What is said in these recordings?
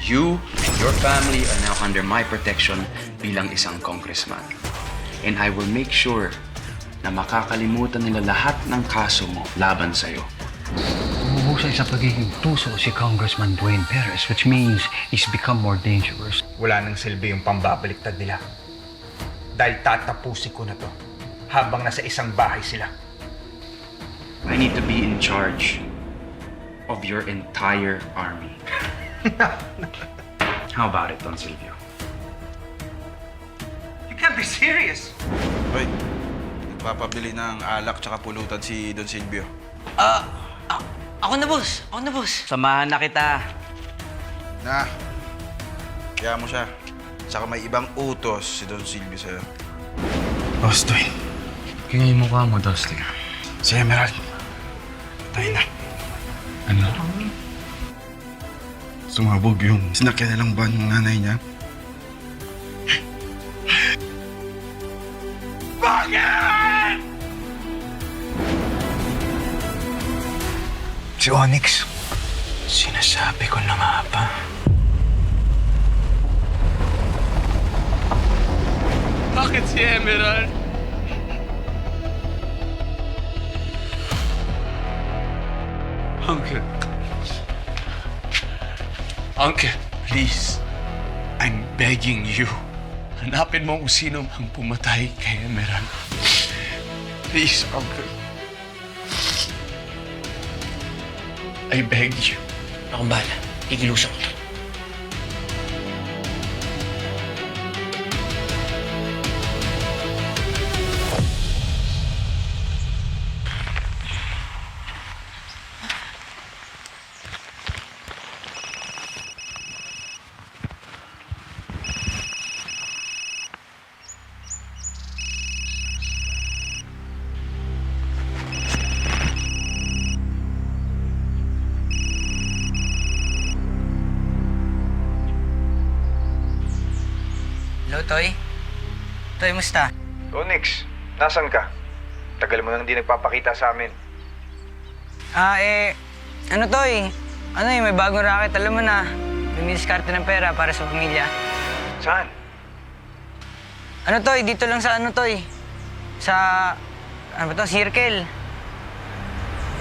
You and your family are now under my protection bilang isang congressman. And I will make sure na makakalimutan nila lahat ng kaso mo laban sa'yo. Umuhusay sa pagiging tuso si Congressman Dwayne Perez, which means he's become more dangerous. Wala nang silbi yung pambabaliktad nila. Dahil tatapusin ko na to habang nasa isang bahay sila. I need to be in charge of your entire army. How about it, Don Silvio? You can't be serious! Hoy, nagpapabili ng alak tsaka pulutan si Don Silvio. Ako na, boss. Ako na, boss. Samahan na kita. Na, kaya mo siya. Tsaka may ibang utos si Don Silvio sa'yo. Boss Dwayne, kaya yung mukha mo, Dusty. Si Emerald, patay na. Ano? Sumabog yung sinakyan na lang ba ng nanay niya? Bakit? Si Onyx. Sinasabi ko na nga ba? Bakit si Emerald? Uncle. Uncle, please. I'm begging you. Hanapin mo kung sino ang pumatay kay Emerald. Please, Uncle. I beg you. Akong bahala. Ikilusan ko to. Hello, Toy? Toy, musta? Onyx, nasan ka? Tagal mo nang hindi nagpapakita sa amin. Ano, Toy? Ano may bagong racket. Alam mo na, dumidiskarte ng pera para sa pamilya. Saan? Ano, Toy? Dito lang sa Toy? Sa, ano ba to? Circle.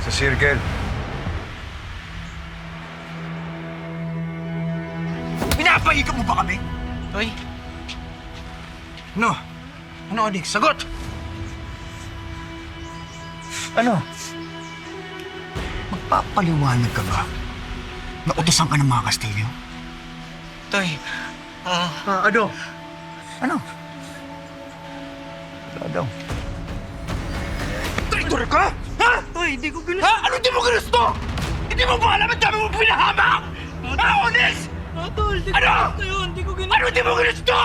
Sa Circle. Pinapaikot mo ba kami? Toy? No. Ano, Onyx? Sagot! Ano? Magpapaliwanag ka ba? Na utosan ka ng mga Kastilyo? Toy, Ano? Ano? Wala daw. Traitor ka? Ha? Toy, di ko ginusto. Ha? Ano di mo ginusto? Hindi mo ba alam ang dami mo pinahamak? Ha, Onyx? Tol, di ko Ano? ginusto yun. Di ko ginusto. Ano di mo ginusto?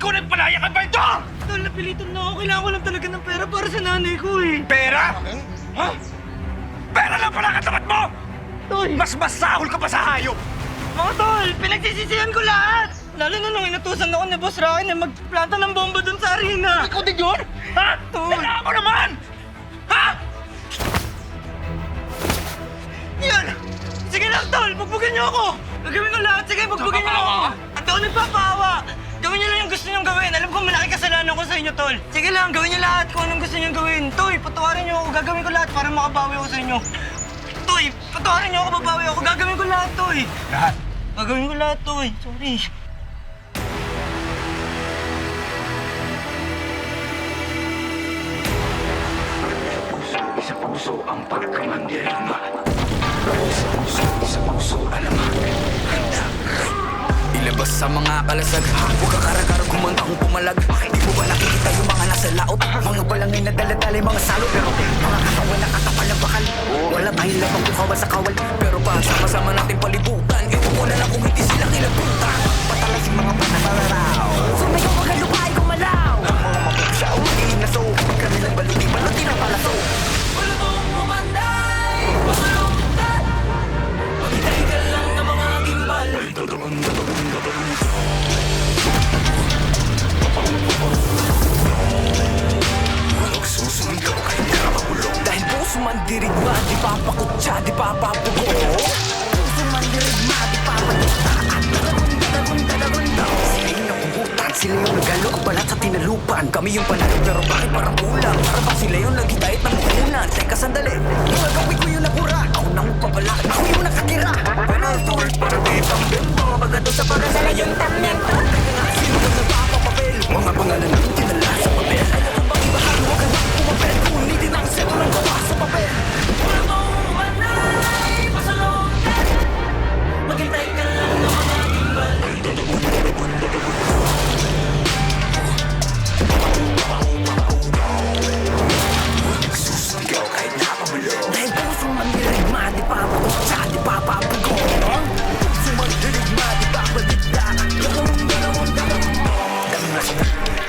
Ikaw na palaya ka ba ito? Tol, napilitan na ako. Kailangan ko lang talaga ng pera para sa nanay ko eh. Pera? Ha? Pera lang pala katapat mo! Toy! Mas masahol ka pa sa hayop! Mga tol, pinagsisisihan ko lahat! Lalo na nung inutusan ako ni Boss Rocky na magplanta ng bomba dun sa arena. Ikaw din yun? Ha? Tol. Kailangan mo naman! Ha? Yan! Sige lang, tol! Bugbugin niyo ako! Gagawin ko lahat. Sige, bugbugin niyo ako! At ako nagpapawa! Gawin niyo lang yung gusto niyong gawin. Alam ko malaki kasalanan ko sa inyo, tol. Sige lang, gawin niyo lahat kung anong gusto niyong gawin. Toy, patawarin niyo ako. Gagawin ko lahat para makabawi ako sa inyo. Toy, patawarin niyo ako, mabawi ako. Gagawin ko lahat, Toy. Lahat? Gagawin ko lahat, Toy. Sorry. Sa puso ang pagkamandirma. Sa puso alamak. Ilabas sa mga kalasag. Huwag kakaragar kumanta kung pumalag. Di mo ba nakikita yung mga nasa laot? Mga balangin na daladalay mga salot. Pero mga katawan na katapal ng bakal. Wala tayong labang kukawan sa kawal. Pero pa sama-sama natin palibutan. Ewan ko na lang kung hindi sila kilabutan. Patalas yung mga panararaw. Sumayaw wag ang lupain kumalaw. Ang mga mabuksaw, magiging naso. Kami ng baluti, baluti ng palaso. Wala mong umanday, pasalundan. Maghintay ka lang ng mga gimbal. Susunod ka hindi ka mapulong. Dahil puso man dirigma, di papakutsa, di papapugo. Puso man dirigma, di papalita. At Sila yung nagalo ang balat sa tinalupan. Kami yung panalo pero bakit parang kulang? Para bang sila yung naghitayat ng mukunan? Teka sandali, yung nagawin ko yung nakura. Ako nang magpapala, ako yung nakatira. Pero ito ay para di tambim. Mga bagato sa para sa yung tambim. Teka nga, sino ba nagpapapapel? Mga pangalan natin tinala sa papel. Ayaw ko bang ibahan, huwag ka lang kumapel. Unitin ang sero ng gawa sa papel. Wala mo manay, pasalungan. Maghintay ka lang na mga gimbal. Susigaw kahit napabalo. Dahil pusong mandirigma, di pa pakutsa, di pa papago. Pusong mandirigma, di pa baligta.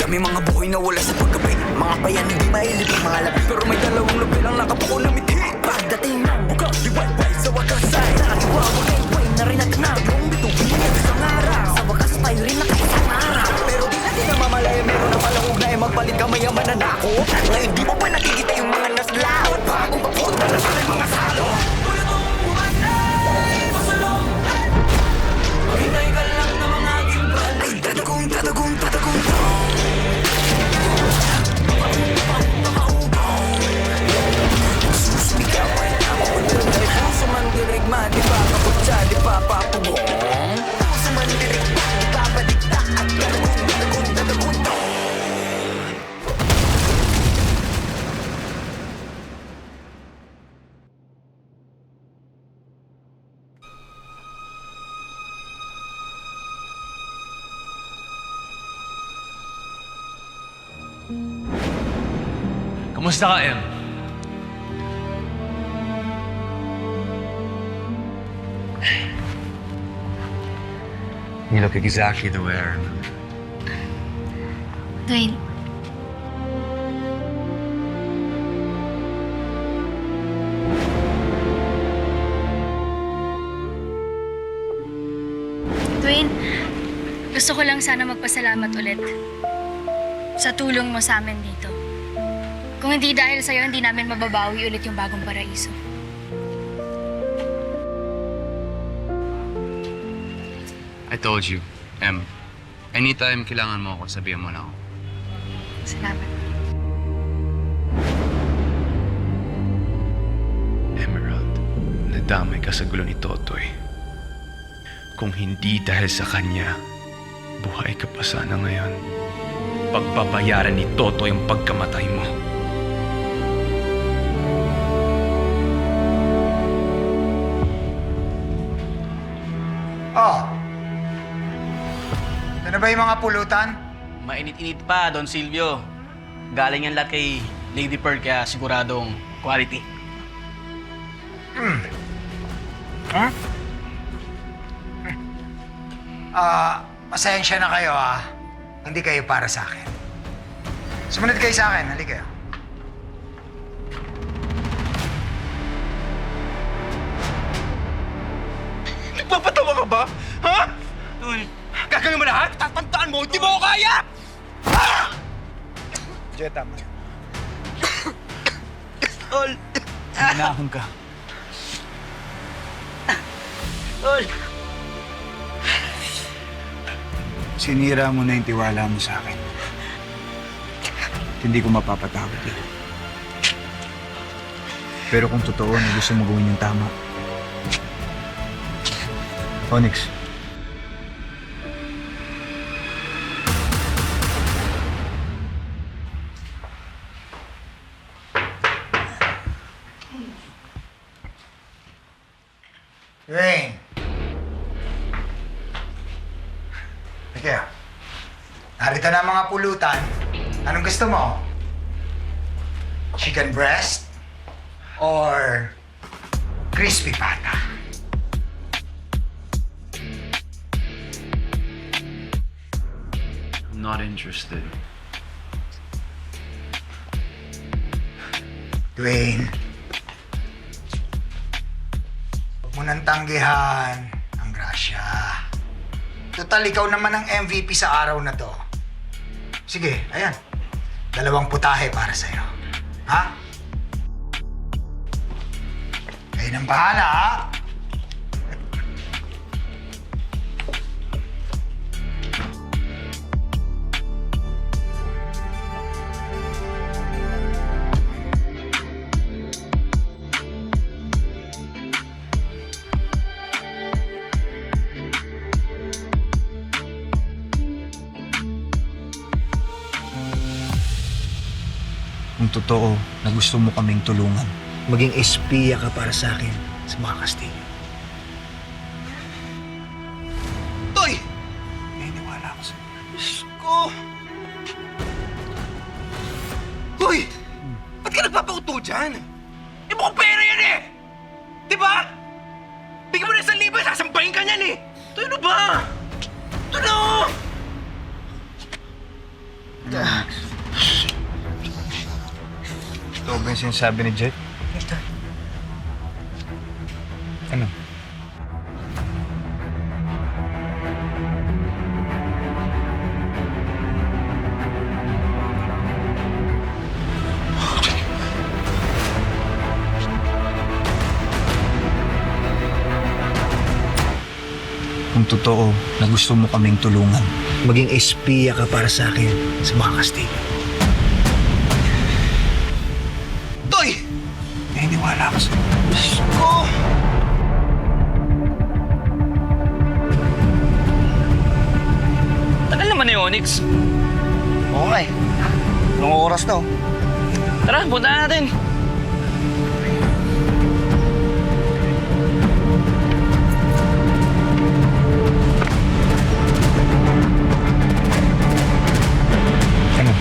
Dami mga buhay na wala sa paggabi. Mga bayan hindi mailip ang mga labi. Pero may dalawang labi lang nakapuko na mithi. Pagdating ng buka, liwayway sa wakas ay naiwawagay-way na rin at nagong bitugin at isang araw. Sa wakas tayo rin nakaisang araw. Pero di natin namamalaya, meron na malahog na mapalit ka mayaman na nako. At ngayon di mo pa nakikita yung mga nasa laot. Bagong papunta na sa aking mga salo. Maghintay ka lang na mga gimbal. Ay tatagong, tatagong, tatagong. Susumigaw ay napapagod. Ay puso man dirigma, di pa kaputsa, di pa papugong. Puso man dirigma, di pa badigta. At tatagong, tatagong, tatagong. Kamusta ka, Em? You look exactly the way I remember. Dwayne, Dwayne, gusto ko lang sana magpasalamat ulit sa tulong mo sa amin dito. Kung hindi dahil sa'yo, hindi namin mababawi ulit yung bagong paraiso. I told you, Em. Anytime kailangan mo ako, sabihan mo lang ako. Salamat. Emerald, nadamay ka sa gulo ni Totoy. Kung hindi dahil sa kanya, buhay ka pa sana ngayon. Pagbabayaran ni Totoy ang pagkamatay mo. Oh! Ito na ba yung mga pulutan? Mainit-init pa, Don Silvio. Galing yan lahat kay Lady Pearl, kaya siguradong quality. Pasensya na kayo Hindi kayo para sa akin. Sumunod kayo sa akin, halika kayo. Nagpapatawa ka ba? Ha? Tol, gagawin mo lahat? Tatandaan mo, hindi mo ako kaya! Diyan, tama. Tol! Hinahon ka. Tol! Sinira mo na yung tiwala mo sa akin. Hindi ko mapapatawad yun. Pero kung totoo na gusto mo gawin yung tama, Onyx, Rain. Sige. Narito na ang mga pulutan. Anong gusto mo? Chicken breast? Or crispy pata? I'm not interested. Dwayne. Huwag mo nang tanggihan ang grasya. Total, ikaw naman ang MVP sa araw na to. Sige, ayan. 2 putahe para sa'yo. Ha? Kayo nang bahala, ha? Kung totoo na gusto mo kaming tulungan, maging espiya ka para sa akin sa mga Kastilyo. Toy! Naniniwala ako sa'yo. Diyos ko! Hoy! Ba't ka nagpapauto dyan? Eh, mukhang pera yan eh! Di ba? Bigyan mo na 1,000, sasampahin ka niyan eh! Toy, ano ba? Ito na! Ito ba yung sinasabi ni Jet? Ano? Kung totoo na gusto mo kaming tulungan, maging espiya ka para sa akin sa mga Kastilyo. Toy! Naniniwala ako sa'yo. Diyos ko! Tagal naman na yung Onyx. Oo nga eh. Anong oras na oh? Tara, punta natin. Ano?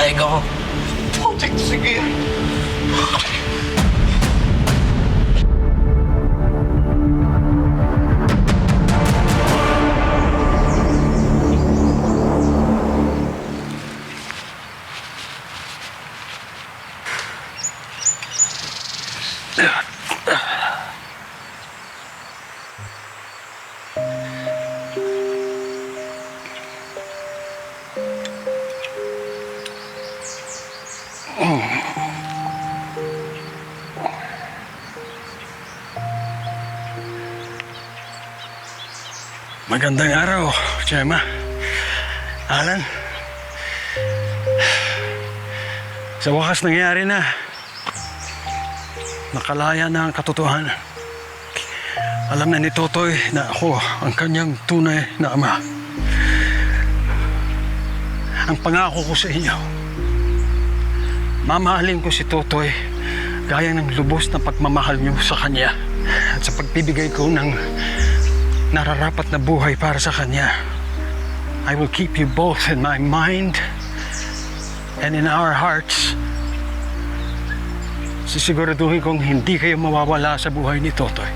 Ay, go. Putik, sige. Magandang araw, Gemma. Alan. Sa wakas nangyari na. Nakalaya na ang katotohanan. Alam na ni Totoy na ako ang kanyang tunay na ama. Ang pangako ko sa inyo, mamahalin ko si Totoy gaya ng lubos na pagmamahal niyo sa kanya at sa pagbibigay ko ng nararapat na buhay para sa kanya. I will keep you both in my mind and in our hearts. Sisiguraduhin kong hindi kayo mawawala sa buhay ni Totoy.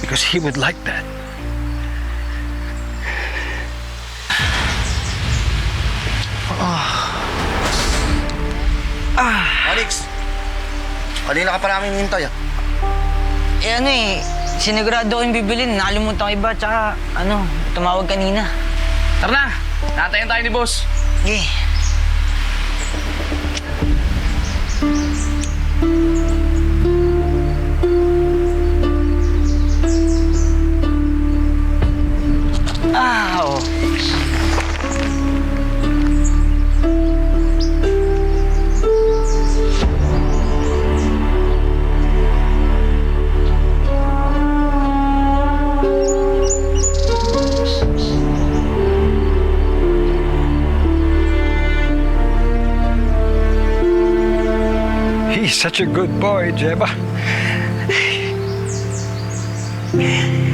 Because he would like that. Onyx! Kanina ka pa namin hintay ah. Eh ano eh, sinigurado ko yung bibilin. Nakalimutan ko iba, tsaka ano, tumawag kanina. Tara na! Natayin tayo ni boss. Okay. Oh. He's such a good boy, Jeba.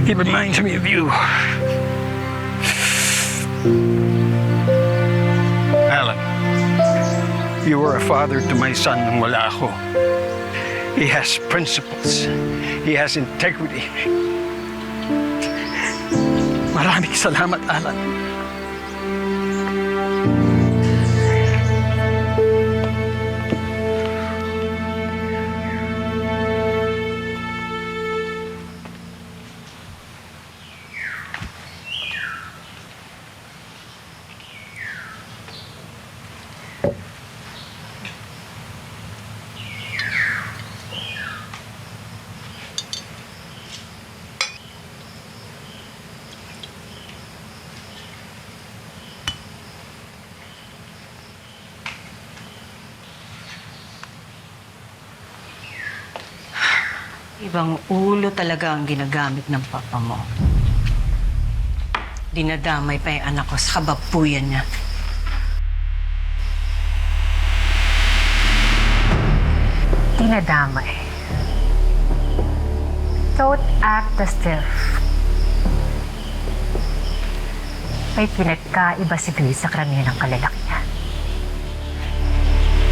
He reminds me of you. Alan, you were a father to my son nung wala ako. He has principles. He has integrity. Maraming salamat, Alan. Ibang ulo talaga ang ginagamit ng papa mo. Dinadamay pa yung anak ko sa kababuyan niya. Dinadamay. Don't act as if may pinagkaiba si Grace sa karamihan ng kalalakihan.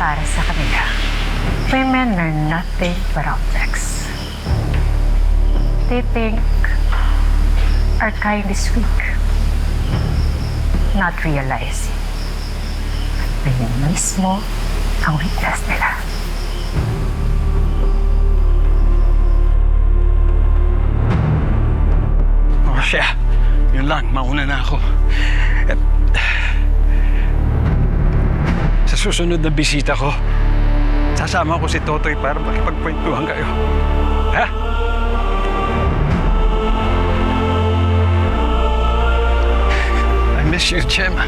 Para sa kanila, women are nothing but objects. They think our kind is weak, not realizing na yun mismo ang weakness nila. O siya, yun lang, mauna na ako. At, sa susunod na bisita ko, sasama ko si Totoy para makipagkwentuhan kayo. Ha? I miss you, Gemma.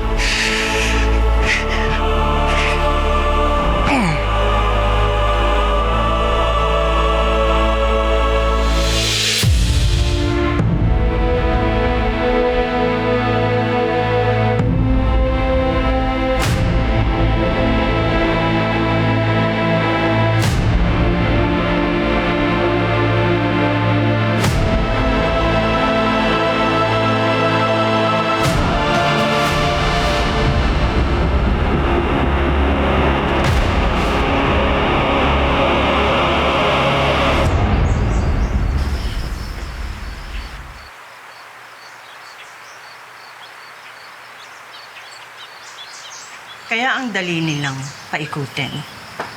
Kaya ang dali nilang paikutin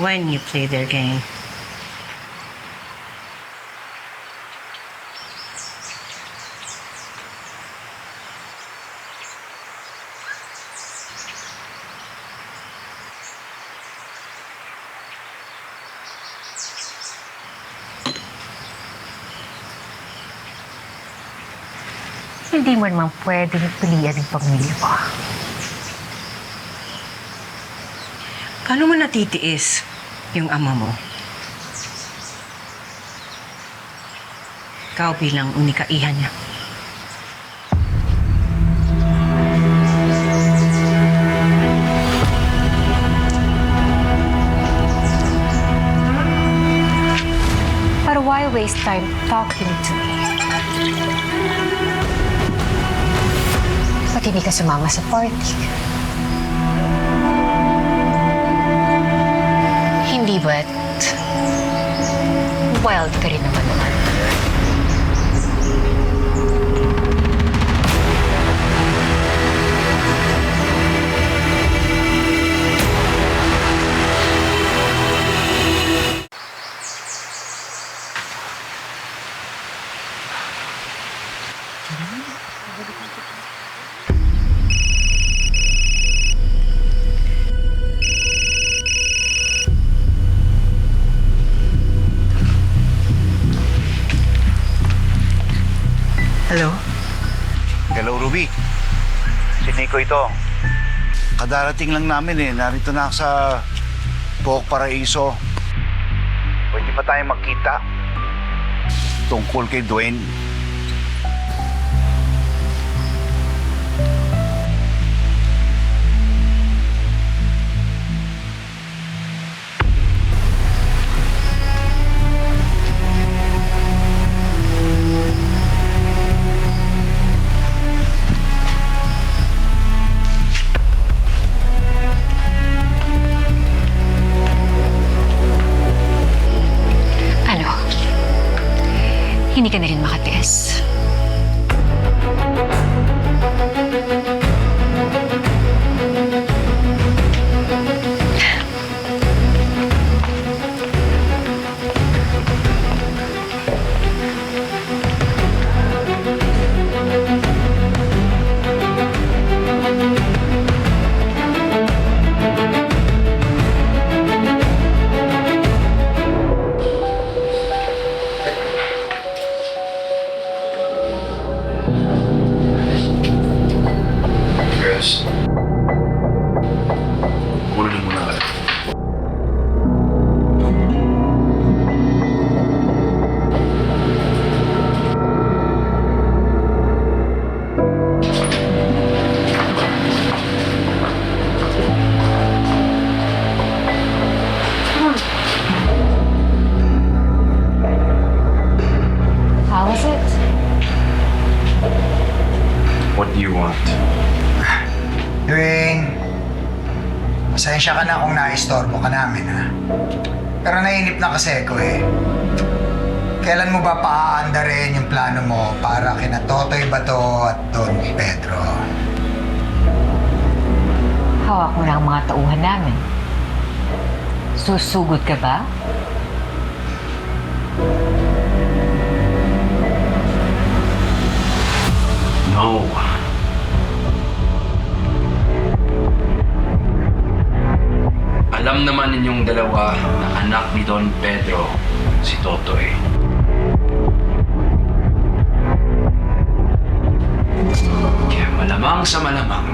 when you play their game. Hindi mo naman pwedeng pilihan ng pamilya mo. Paano mo natitiis yung ama mo? Ikaw bilang unika iha niya. But why waste time talking to me? Ba't hindi ka sumama sa party? Hindi ba't wild ka rin naman naman? Hello? Hello, Ruby. Si Nico ito. Kadarating lang namin eh. Narito na ako sa Pook Paraiso. Pwede pa tayo magkita tungkol kay Dwayne. Hindi ka na rin makatiis. Dwayne, pasensya ka na kung naistorbo ka namin, ha? Pero nainip na kasi ako eh. Kailan mo ba paaandarin yung plano mo para kina Totoy Bato at Don Pedro? Hawak mo na ang mga tauhan namin. Susugod ka ba? No. Alam naman ninyong dalawa na anak ni Don Pedro, si Totoy. Kaya malamang sa malamang,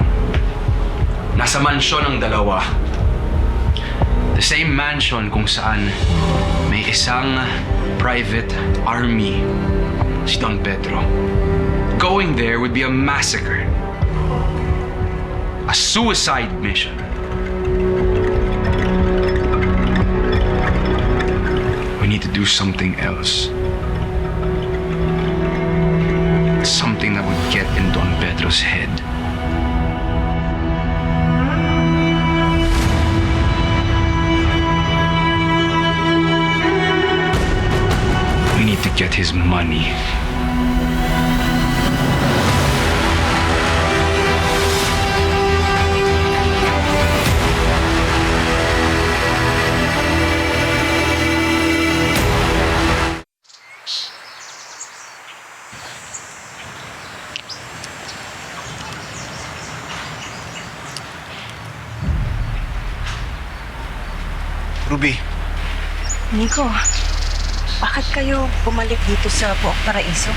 nasa mansyon ang dalawa. The same mansion kung saan may isang private army, si Don Pedro. Going there would be a massacre. A suicide mission. We need to do something else. Something that would get in Don Pedro's head. We need to get his money. Ruby, Nico, bakit kayo bumalik dito sa Pook Paraiso?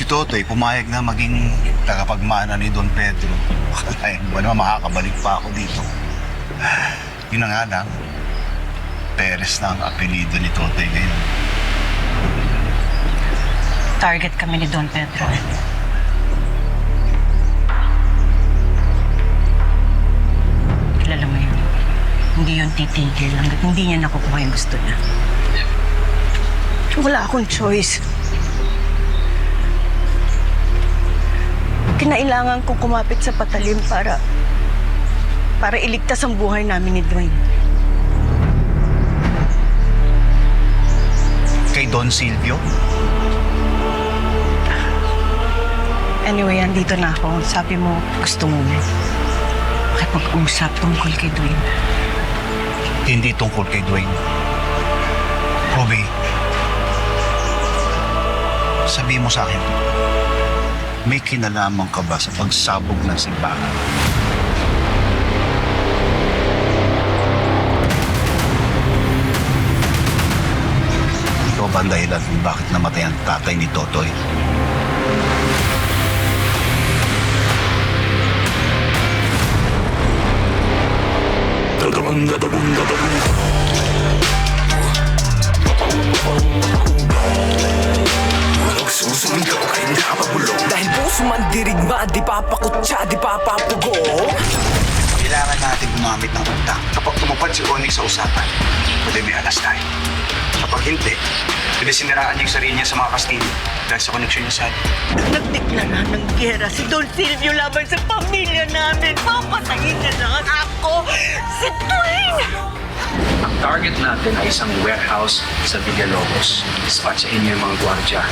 si Totoy pumayag na maging tagapagmana ni Don Pedro. Akalain mo ba naman makakabalik pa ako dito? Yun na nga lang, Perez na ang apelido ni Totoy ngayon. Target kami ni Don Pedro. Kilala mo yun. Hindi yun titigil hanggat hindi niya nakukuha yung gusto niya. Wala akong choice. Kinailangan kong kumapit sa patalim para iligtas ang buhay namin ni Dwayne. Kay Don Silvio? Anyway, andito na ako. Sabi mo, gusto mo makipag-usap tungkol kay Dwayne. Hindi tungkol kay Dwayne. Ruby, sabihin mo sa akin, may kinalaman ka ba sa pagsabog ng simbahan? Ikaw ba ang dahilan kung bakit namatay ang tatay ni Totoy? Dahil puso man dirigma, di papakutsa, di papapugo. Kailangan natin gumamit ng utak. Kapag tumupad si Onyx sa usapan, pwede may alas tayo. Kapag hindi, pwede siniraan niya yung sarili niya sa mga Kastilyo dahil sa koneksyon niya sa atin. Nagdeklara ng gera si Don Silvio laban sa pamilya namin. Papatayin na lang ako, si Dwayne! Ang target natin ay isang warehouse sa Villalobos. Dispatchahin niyo yung mga gwardya.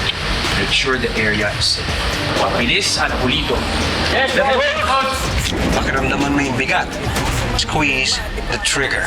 Make sure the area is safe. Mabilis at pulito. Yes, Pakiramdaman mo yung bigat. Squeeze the trigger.